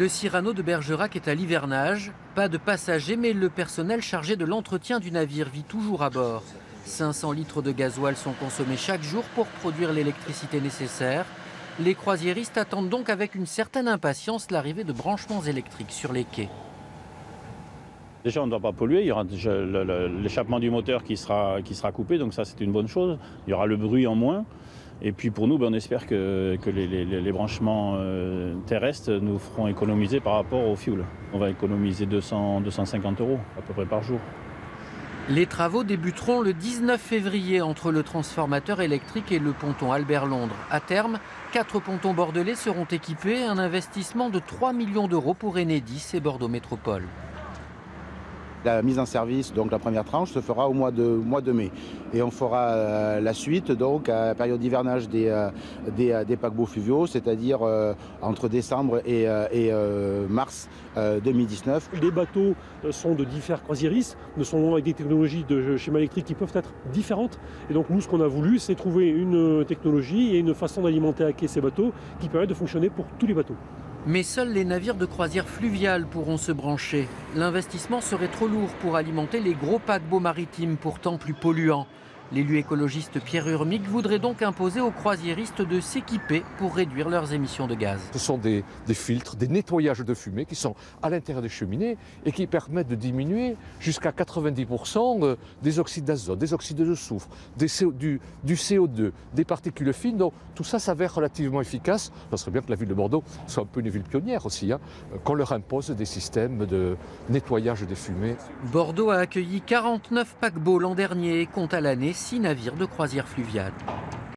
Le Cyrano de Bergerac est à l'hivernage. Pas de passagers, mais le personnel chargé de l'entretien du navire vit toujours à bord. 500 litres de gasoil sont consommés chaque jour pour produire l'électricité nécessaire. Les croisiéristes attendent donc avec une certaine impatience l'arrivée de branchements électriques sur les quais. Déjà, on ne doit pas polluer, il y aura l'échappement du moteur qui sera coupé, donc ça c'est une bonne chose. Il y aura le bruit en moins. Et puis pour nous, on espère que les branchements terrestres nous feront économiser par rapport au fioul. On va économiser 250 € à peu près par jour. Les travaux débuteront le 19 février entre le transformateur électrique et le ponton Albert-Londres. À terme, 4 pontons bordelais seront équipés, un investissement de 3 millions d'euros pour Enedis et Bordeaux Métropole. La mise en service, donc la première tranche, se fera au mois de mai. Et on fera la suite donc à la période d'hivernage des paquebots fluviaux, c'est-à-dire entre décembre et mars 2019. Les bateaux sont de divers croisiéristes, sont avec des technologies de schéma électrique qui peuvent être différentes. Et donc nous, ce qu'on a voulu, c'est trouver une technologie et une façon d'alimenter à quai ces bateaux qui permettent de fonctionner pour tous les bateaux. Mais seuls les navires de croisière fluviale pourront se brancher. L'investissement serait trop lourd pour alimenter les gros paquebots maritimes, pourtant plus polluants. L'élu écologiste Pierre Urmic voudrait donc imposer aux croisiéristes de s'équiper pour réduire leurs émissions de gaz. Ce sont des filtres, des nettoyages de fumée qui sont à l'intérieur des cheminées et qui permettent de diminuer jusqu'à 90% des oxydes d'azote, des oxydes de soufre, du CO2, des particules fines. Donc tout ça s'avère relativement efficace. Ça serait bien que la ville de Bordeaux soit un peu une ville pionnière aussi, qu'on leur impose des systèmes de nettoyage des fumées. Bordeaux a accueilli 49 paquebots l'an dernier et compte à l'année 6 navires de croisière fluviale.